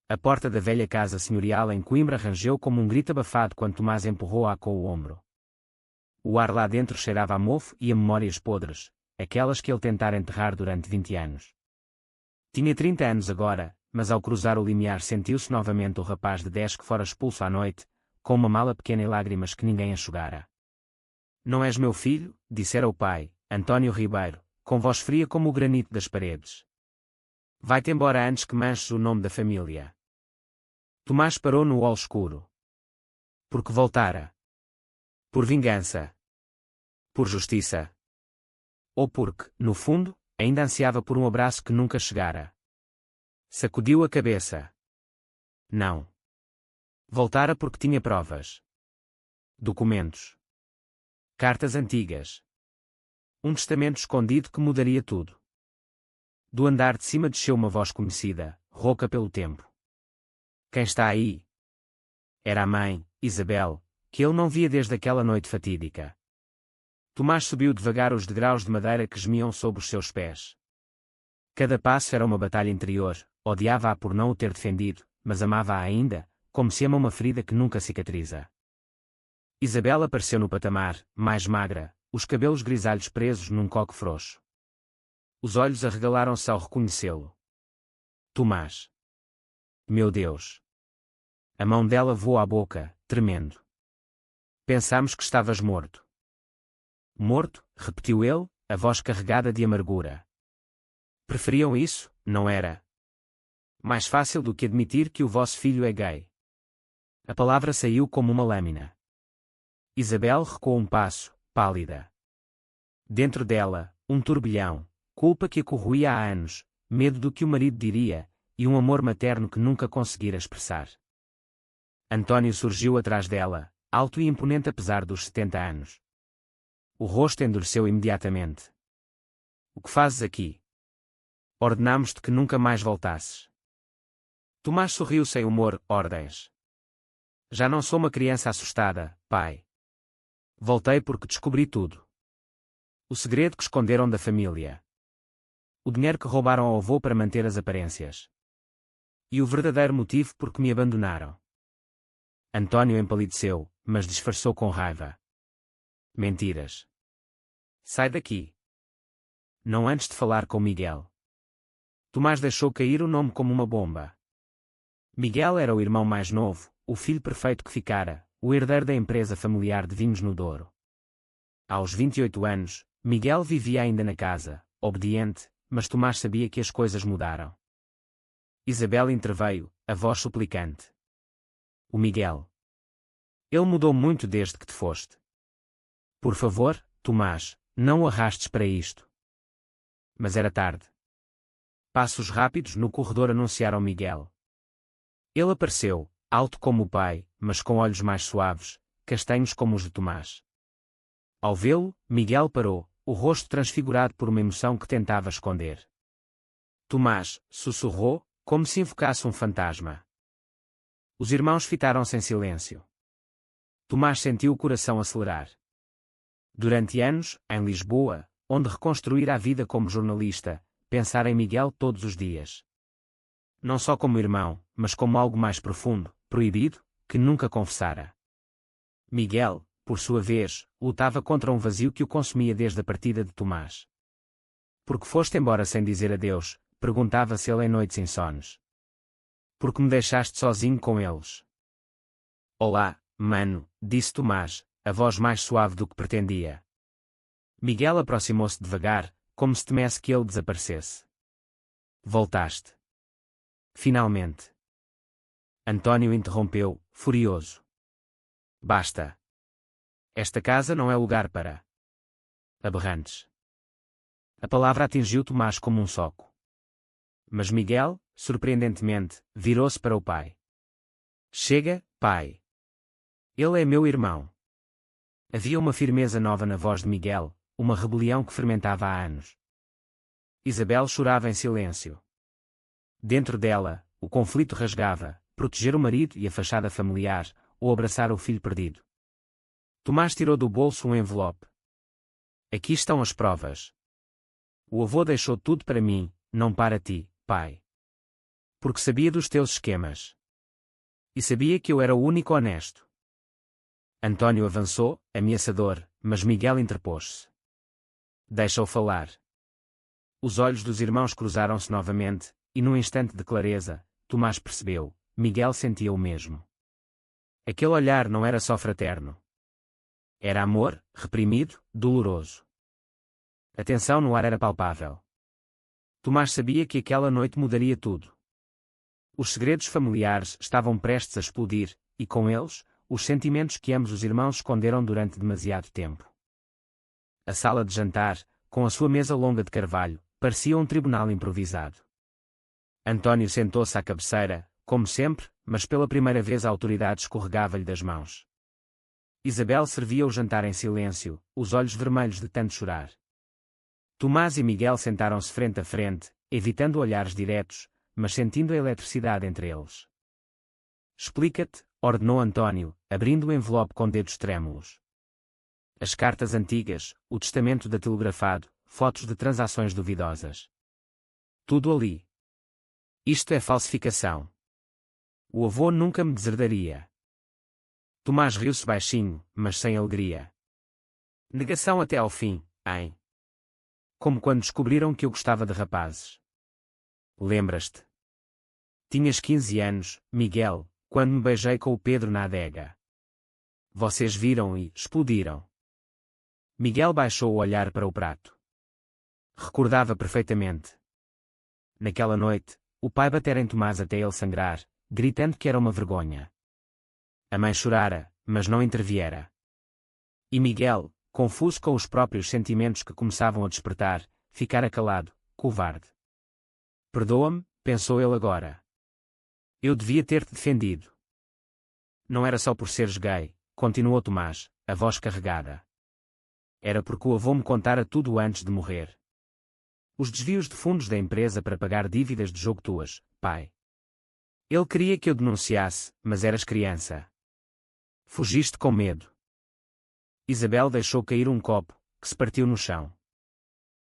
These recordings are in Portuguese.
A porta da velha casa senhorial em Coimbra rangeu como um grito abafado quando Tomás empurrou-a com o ombro. O ar lá dentro cheirava a mofo e a memórias podres, aquelas que ele tentara enterrar durante 20 anos. Tinha 30 anos agora, mas ao cruzar o limiar sentiu-se novamente o rapaz de 10 que fora expulso à noite, com uma mala pequena e lágrimas que ninguém enxugara. Não és meu filho, dissera o pai, António Ribeiro, com voz fria como o granito das paredes. Vai-te embora antes que manches o nome da família. Tomás parou no hall escuro. Porque voltara. Por vingança. Por justiça. Ou porque, no fundo, ainda ansiava por um abraço que nunca chegara. Sacudiu a cabeça. Não. Voltara porque tinha provas. Documentos. Cartas antigas. Um testamento escondido que mudaria tudo. Do andar de cima desceu uma voz conhecida, rouca pelo tempo. Quem está aí? Era a mãe, Isabel, que ele não via desde aquela noite fatídica. Tomás subiu devagar os degraus de madeira que gemiam sob os seus pés. Cada passo era uma batalha interior, odiava-a por não o ter defendido, mas amava-a ainda, como se ama uma ferida que nunca cicatriza. Isabel apareceu no patamar, mais magra, os cabelos grisalhos presos num coque frouxo. Os olhos arregalaram-se ao reconhecê-lo. Tomás. Meu Deus! A mão dela voou à boca, tremendo. Pensámos que estavas morto. Morto, repetiu ele, a voz carregada de amargura. Preferiam isso, não era? Mais fácil do que admitir que o vosso filho é gay. A palavra saiu como uma lâmina. Isabel recuou um passo, pálida. Dentro dela, um turbilhão, culpa que a corroía há anos, medo do que o marido diria, e um amor materno que nunca conseguira expressar. António surgiu atrás dela, alto e imponente apesar dos 70 anos. O rosto endureceu imediatamente. O que fazes aqui? Ordenámos-te que nunca mais voltasses. Tomás sorriu sem humor, ordens. Já não sou uma criança assustada, pai. Voltei porque descobri tudo. O segredo que esconderam da família. O dinheiro que roubaram ao avô para manter as aparências. E o verdadeiro motivo por que me abandonaram. António empalideceu, mas disfarçou com raiva. Mentiras. Sai daqui. Não antes de falar com Miguel. Tomás deixou cair o nome como uma bomba. Miguel era o irmão mais novo, o filho perfeito que ficara, o herdeiro da empresa familiar de vinhos no Douro. Aos 28 anos, Miguel vivia ainda na casa, obediente, mas Tomás sabia que as coisas mudaram. Isabel interveio, a voz suplicante. O Miguel. Ele mudou muito desde que te foste. Por favor, Tomás, não o arrastes para isto. Mas era tarde. Passos rápidos no corredor anunciaram Miguel. Ele apareceu, alto como o pai, mas com olhos mais suaves, castanhos como os de Tomás. Ao vê-lo, Miguel parou, o rosto transfigurado por uma emoção que tentava esconder. Tomás, sussurrou, como se invocasse um fantasma. Os irmãos fitaram-se em silêncio. Tomás sentiu o coração acelerar. Durante anos, em Lisboa, onde reconstruíra a vida como jornalista, pensara em Miguel todos os dias. Não só como irmão, mas como algo mais profundo, proibido, que nunca confessara. Miguel, por sua vez, lutava contra um vazio que o consumia desde a partida de Tomás. Por que foste embora sem dizer adeus? Perguntava-se ele em noites insones. Porque me deixaste sozinho com eles. Olá, mano, disse Tomás, a voz mais suave do que pretendia. Miguel aproximou-se devagar, como se temesse que ele desaparecesse. Voltaste. Finalmente. António interrompeu, furioso. Basta. Esta casa não é lugar para aberrantes. A palavra atingiu Tomás como um soco. Mas Miguel, surpreendentemente, virou-se para o pai. Chega, pai. Ele é meu irmão. Havia uma firmeza nova na voz de Miguel, uma rebelião que fermentava há anos. Isabel chorava em silêncio. Dentro dela, o conflito rasgava, proteger o marido e a fachada familiar, ou abraçar o filho perdido. Tomás tirou do bolso um envelope. Aqui estão as provas. O avô deixou tudo para mim, não para ti, pai. Porque sabia dos teus esquemas. E sabia que eu era o único honesto. António avançou, ameaçador, mas Miguel interpôs-se. Deixa-o falar. Os olhos dos irmãos cruzaram-se novamente, e num instante de clareza, Tomás percebeu, Miguel sentia o mesmo. Aquele olhar não era só fraterno. Era amor, reprimido, doloroso. A tensão no ar era palpável. Tomás sabia que aquela noite mudaria tudo. Os segredos familiares estavam prestes a explodir, e com eles, os sentimentos que ambos os irmãos esconderam durante demasiado tempo. A sala de jantar, com a sua mesa longa de carvalho, parecia um tribunal improvisado. António sentou-se à cabeceira, como sempre, mas pela primeira vez a autoridade escorregava-lhe das mãos. Isabel servia o jantar em silêncio, os olhos vermelhos de tanto chorar. Tomás e Miguel sentaram-se frente a frente, evitando olhares diretos, mas sentindo a eletricidade entre eles. Explica-te, ordenou António, abrindo o envelope com dedos trêmulos. As cartas antigas, o testamento datilografado, fotos de transações duvidosas. Tudo ali. Isto é falsificação. O avô nunca me deserdaria. Tomás riu-se baixinho, mas sem alegria. Negação até ao fim, hein? Como quando descobriram que eu gostava de rapazes. Lembras-te? Tinhas 15 anos, Miguel, quando me beijei com o Pedro na adega. Vocês viram e explodiram. Miguel baixou o olhar para o prato. Recordava perfeitamente. Naquela noite, o pai batera em Tomás até ele sangrar, gritando que era uma vergonha. A mãe chorara, mas não interviera. E Miguel, confuso com os próprios sentimentos que começavam a despertar, ficara calado, covarde. Perdoa-me, pensou ele agora. Eu devia ter-te defendido. Não era só por seres gay, continuou Tomás, a voz carregada. Era porque o avô me contara tudo antes de morrer. Os desvios de fundos da empresa para pagar dívidas de jogo tuas, pai. Ele queria que eu denunciasse, mas eras criança. Fugiste com medo. Isabel deixou cair um copo, que se partiu no chão.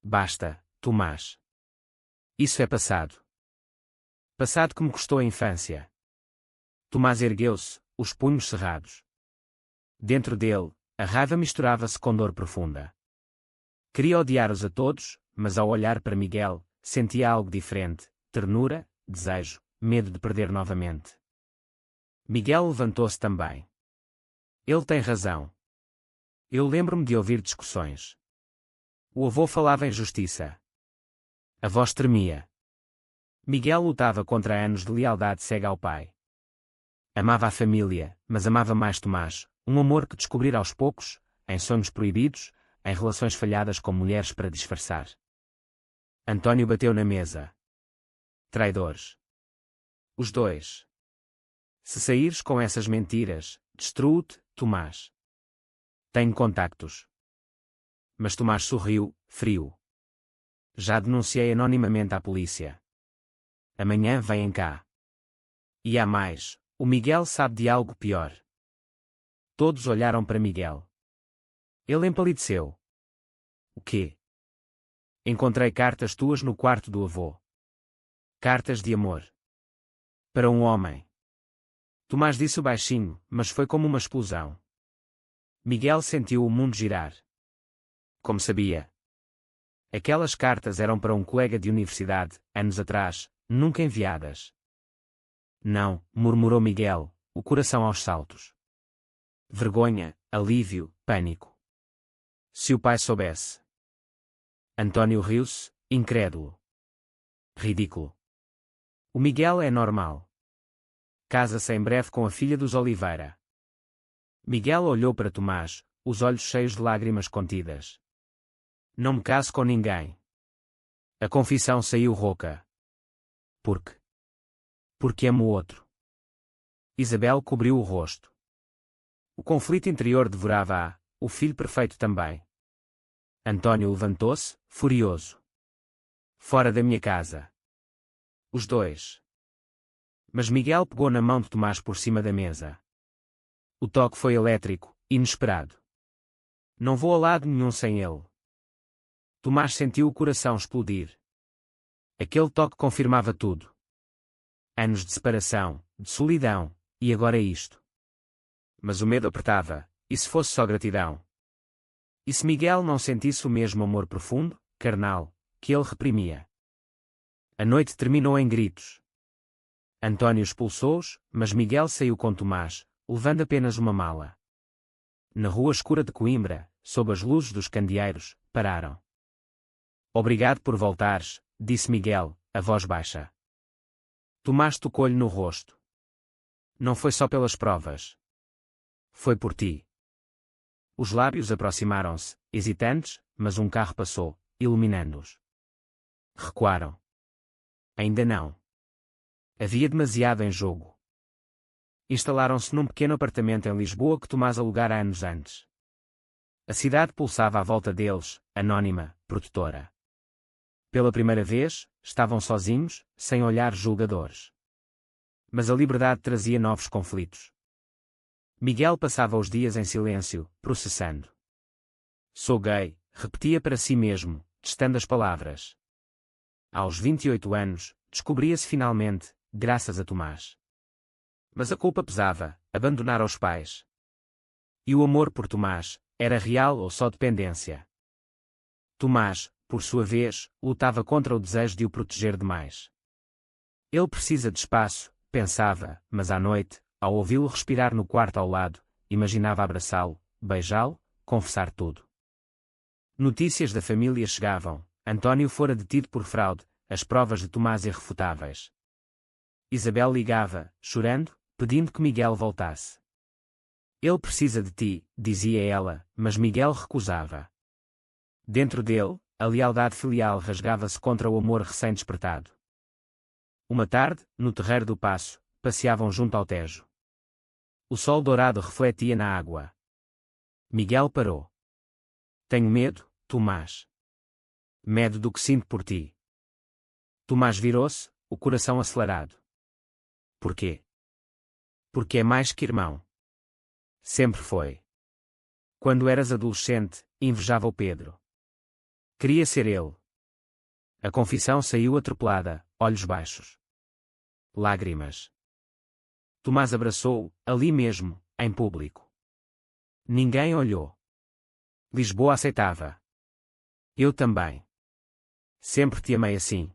Basta, Tomás. Isso é passado. Passado que me custou a infância. Tomás ergueu-se, os punhos cerrados. Dentro dele, a raiva misturava-se com dor profunda. Queria odiar-os a todos, mas ao olhar para Miguel, sentia algo diferente, ternura, desejo, medo de perder novamente. Miguel levantou-se também. Ele tem razão. Eu lembro-me de ouvir discussões. O avô falava em justiça. A voz tremia. Miguel lutava contra anos de lealdade cega ao pai. Amava a família, mas amava mais Tomás, um amor que descobrira aos poucos, em sonhos proibidos, em relações falhadas com mulheres para disfarçar. António bateu na mesa. Traidores. Os dois. Se saíres com essas mentiras, destruo-te, Tomás. Tenho contactos. Mas Tomás sorriu, frio. Já denunciei anonimamente à polícia. Amanhã vêm cá. E há mais, o Miguel sabe de algo pior. Todos olharam para Miguel. Ele empalideceu. O quê? Encontrei cartas tuas no quarto do avô. Cartas de amor. Para um homem. Tomás disse baixinho, mas foi como uma explosão. Miguel sentiu o mundo girar. Como sabia? Aquelas cartas eram para um colega de universidade, anos atrás, nunca enviadas. Não, murmurou Miguel, o coração aos saltos. Vergonha, alívio, pânico. Se o pai soubesse. António riu-se, incrédulo. Ridículo. O Miguel é normal. Casa-se em breve com a filha dos Oliveira. Miguel olhou para Tomás, os olhos cheios de lágrimas contidas. Não me caso com ninguém. A confissão saiu rouca. Porque? Porque amo o outro. Isabel cobriu o rosto. O conflito interior devorava-a, o filho perfeito também. António levantou-se, furioso. Fora da minha casa. Os dois. Mas Miguel pegou na mão de Tomás por cima da mesa. O toque foi elétrico, inesperado. Não vou a lado nenhum sem ele. Tomás sentiu o coração explodir. Aquele toque confirmava tudo. Anos de separação, de solidão, e agora isto. Mas o medo apertava, e se fosse só gratidão? E se Miguel não sentisse o mesmo amor profundo, carnal, que ele reprimia? A noite terminou em gritos. António expulsou-os, mas Miguel saiu com Tomás, levando apenas uma mala. Na rua escura de Coimbra, sob as luzes dos candeeiros, pararam. Obrigado por voltares, disse Miguel, a voz baixa. Tomás tocou-lhe no rosto. Não foi só pelas provas. Foi por ti. Os lábios aproximaram-se, hesitantes, mas um carro passou, iluminando-os. Recuaram. Ainda não. Havia demasiado em jogo. Instalaram-se num pequeno apartamento em Lisboa que Tomás alugara anos antes. A cidade pulsava à volta deles, anônima, protetora. Pela primeira vez, estavam sozinhos, sem olhares julgadores. Mas a liberdade trazia novos conflitos. Miguel passava os dias em silêncio, processando. Sou gay, repetia para si mesmo, testando as palavras. Aos 28 anos, descobria-se finalmente, graças a Tomás. Mas a culpa pesava, abandonar os pais. E o amor por Tomás, era real ou só dependência? Tomás, por sua vez, lutava contra o desejo de o proteger demais. Ele precisa de espaço, pensava, mas à noite, ao ouvi-lo respirar no quarto ao lado, imaginava abraçá-lo, beijá-lo, confessar tudo. Notícias da família chegavam. António fora detido por fraude, as provas de Tomás irrefutáveis. Isabel ligava, chorando, pedindo que Miguel voltasse. Ele precisa de ti, dizia ela, mas Miguel recusava. Dentro dele, a lealdade filial rasgava-se contra o amor recém-despertado. Uma tarde, no terreiro do Paço, passeavam junto ao Tejo. O sol dourado refletia na água. Miguel parou. Tenho medo, Tomás. Medo do que sinto por ti. Tomás virou-se, o coração acelerado. Porquê? Porque é mais que irmão. Sempre foi. Quando eras adolescente, invejava o Pedro. Queria ser ele. A confissão saiu atropelada, olhos baixos. Lágrimas. Tomás abraçou-o, ali mesmo, em público. Ninguém olhou. Lisboa aceitava. Eu também. Sempre te amei assim.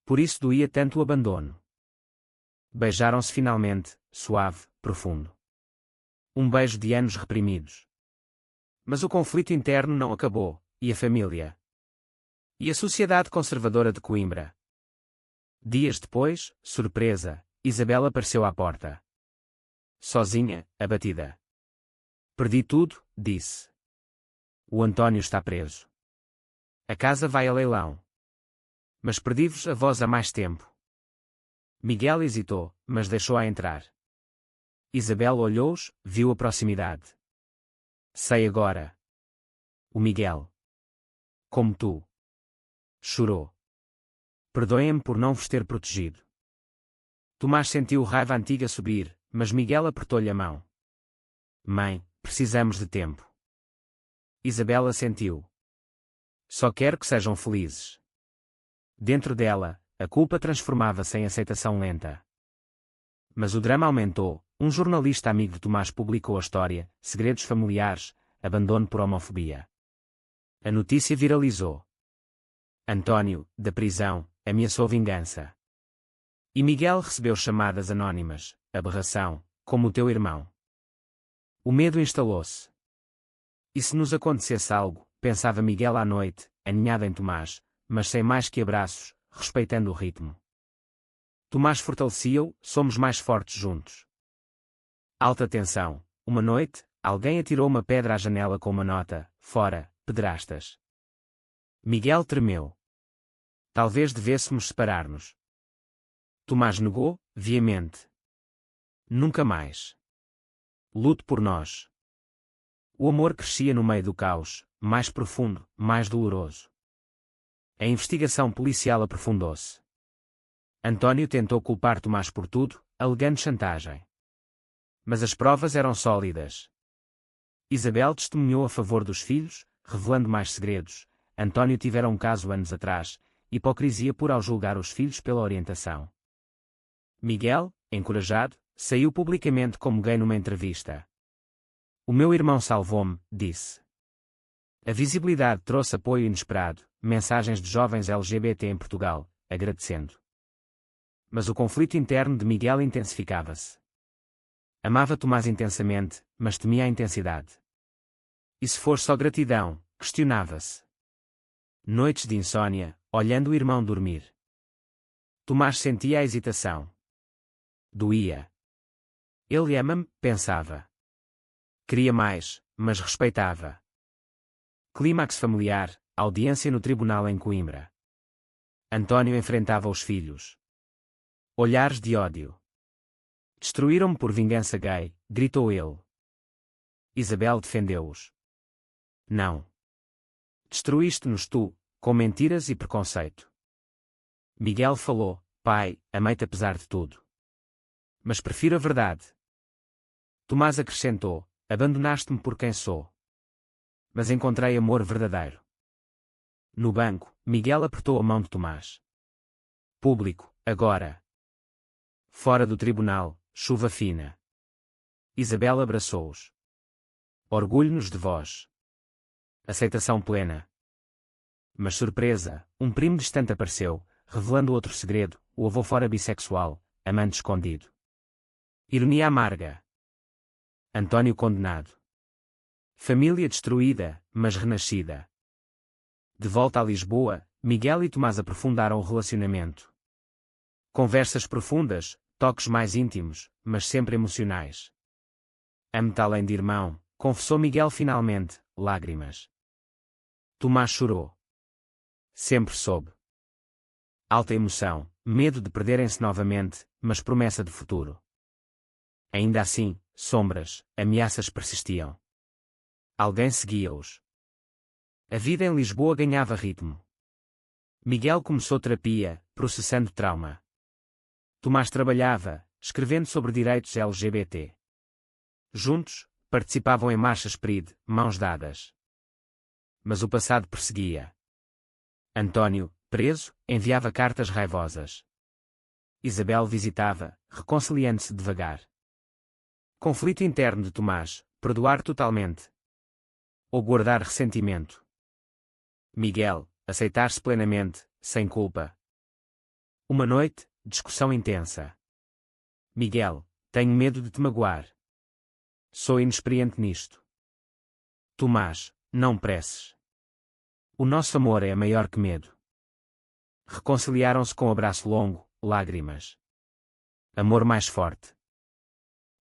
Por isso doía tanto o abandono. Beijaram-se finalmente, suave, profundo. Um beijo de anos reprimidos. Mas o conflito interno não acabou, e a família? E a sociedade conservadora de Coimbra? Dias depois, surpresa, Isabel apareceu à porta. Sozinha, abatida. Perdi tudo, disse. O António está preso. A casa vai a leilão. Mas perdi-vos a vós há mais tempo. Miguel hesitou, mas deixou-a entrar. Isabel olhou-os, viu a proximidade. Sei agora. O Miguel. Como tu. Chorou. Perdoem-me por não vos ter protegido. Tomás sentiu raiva antiga subir, mas Miguel apertou-lhe a mão. Mãe, precisamos de tempo. Isabela sentiu. Só quero que sejam felizes. Dentro dela, a culpa transformava-se em aceitação lenta. Mas o drama aumentou. Um jornalista amigo de Tomás publicou a história, Segredos Familiares, Abandono por Homofobia. A notícia viralizou. António, da prisão, ameaçou vingança. E Miguel recebeu chamadas anónimas, aberração, como o teu irmão. O medo instalou-se. E se nos acontecesse algo, pensava Miguel à noite, aninhado em Tomás, mas sem mais que abraços, respeitando o ritmo. Tomás fortalecia-o, somos mais fortes juntos. Alta tensão. Uma noite, alguém atirou uma pedra à janela com uma nota, fora, pedrastas. Miguel tremeu. Talvez devêssemos separar-nos. Tomás negou, veemente. Nunca mais. Luto por nós. O amor crescia no meio do caos, mais profundo, mais doloroso. A investigação policial aprofundou-se. António tentou culpar Tomás por tudo, alegando chantagem. Mas as provas eram sólidas. Isabel testemunhou a favor dos filhos, revelando mais segredos. António tivera um caso anos atrás, hipocrisia por ao julgar os filhos pela orientação. Miguel, encorajado, saiu publicamente como gay numa entrevista. O meu irmão salvou-me, disse. A visibilidade trouxe apoio inesperado, mensagens de jovens LGBT em Portugal, agradecendo. Mas o conflito interno de Miguel intensificava-se. Amava Tomás intensamente, mas temia a intensidade. E se for só gratidão, questionava-se. Noites de insônia, olhando o irmão dormir. Tomás sentia a hesitação. Doía. Ele ama-me, pensava. Queria mais, mas respeitava. Clímax familiar, audiência no tribunal em Coimbra. António enfrentava os filhos. Olhares de ódio. Destruíram-me por vingança gay, gritou ele. Isabel defendeu-os. Não. Destruíste-nos tu, com mentiras e preconceito. Miguel falou, pai, amei-te apesar de tudo. Mas prefiro a verdade. Tomás acrescentou, abandonaste-me por quem sou. Mas encontrei amor verdadeiro. No banco, Miguel apertou a mão de Tomás. Público, agora. Fora do tribunal, chuva fina. Isabel abraçou-os. Orgulho-nos de vós. Aceitação plena. Mas surpresa, um primo distante apareceu, revelando outro segredo, o avô fora bissexual, amante escondido. Ironia amarga. António condenado. Família destruída, mas renascida. De volta a Lisboa, Miguel e Tomás aprofundaram o relacionamento. Conversas profundas, toques mais íntimos, mas sempre emocionais. Amo-te além de irmão, confessou Miguel finalmente, lágrimas. Tomás chorou. Sempre soube. Alta emoção, medo de perderem-se novamente, mas promessa de futuro. Ainda assim, sombras, ameaças persistiam. Alguém seguia-os. A vida em Lisboa ganhava ritmo. Miguel começou terapia, processando trauma. Tomás trabalhava, escrevendo sobre direitos LGBT. Juntos, participavam em marchas PRID, mãos dadas. Mas o passado perseguia. António, preso, enviava cartas raivosas. Isabel visitava, reconciliando-se devagar. Conflito interno de Tomás, perdoar totalmente. Ou guardar ressentimento. Miguel, aceitar-se plenamente, sem culpa. Uma noite, discussão intensa. Miguel, tenho medo de te magoar. Sou inexperiente nisto. Tomás, não presses. O nosso amor é maior que medo. Reconciliaram-se com um abraço longo, lágrimas. Amor mais forte.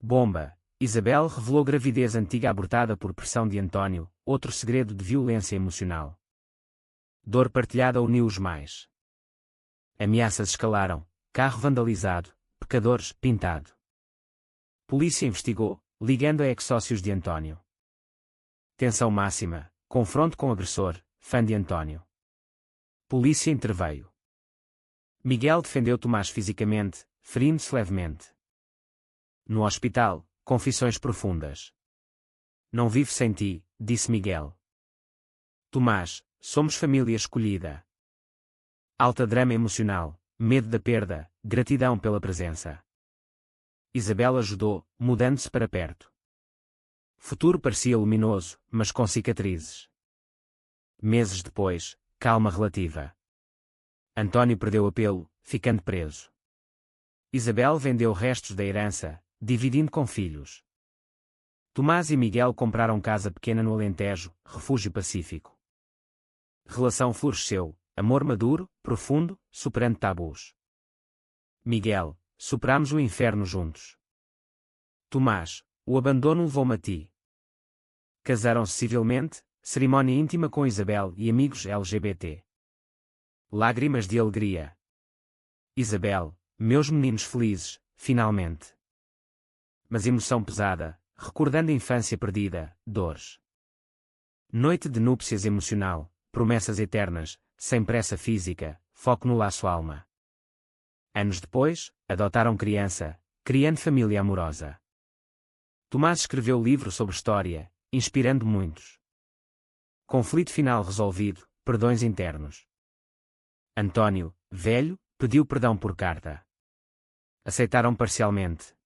Bomba. Isabel revelou gravidez antiga abortada por pressão de António, outro segredo de violência emocional. Dor partilhada uniu-os mais. Ameaças escalaram, carro vandalizado, pecadores, pintado. Polícia investigou, ligando a ex-sócios de António. Tensão máxima, confronto com agressor, fã de António. Polícia interveio. Miguel defendeu Tomás fisicamente, ferindo-se levemente. No hospital, confissões profundas. Não vivo sem ti, disse Miguel. Tomás, somos família escolhida. Alta drama emocional, medo da perda, gratidão pela presença. Isabel ajudou, mudando-se para perto. Futuro parecia luminoso, mas com cicatrizes. Meses depois, calma relativa. António perdeu apelo, ficando preso. Isabel vendeu restos da herança, dividindo com filhos. Tomás e Miguel compraram casa pequena no Alentejo, refúgio pacífico. Relação floresceu, amor maduro, profundo, superando tabus. Miguel, superamos o inferno juntos. Tomás, o abandono levou-me a ti. Casaram-se civilmente, cerimónia íntima com Isabel e amigos LGBT. Lágrimas de alegria. Isabel, meus meninos felizes, finalmente. Mas emoção pesada, recordando a infância perdida, dores. Noite de núpcias emocional, promessas eternas, sem pressa física, foco no laço alma. Anos depois, adotaram criança, criando família amorosa. Tomás escreveu livro sobre história, inspirando muitos. Conflito final resolvido, perdões internos. António, velho, pediu perdão por carta. Aceitaram parcialmente.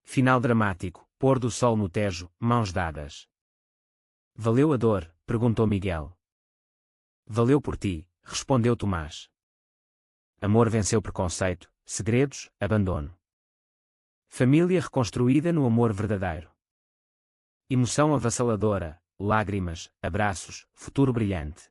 Final dramático, pôr do sol no Tejo, mãos dadas. Valeu a dor? Perguntou Miguel. Valeu por ti, respondeu Tomás. Amor venceu preconceito, segredos, abandono. Família reconstruída no amor verdadeiro. Emoção avassaladora, lágrimas, abraços, futuro brilhante.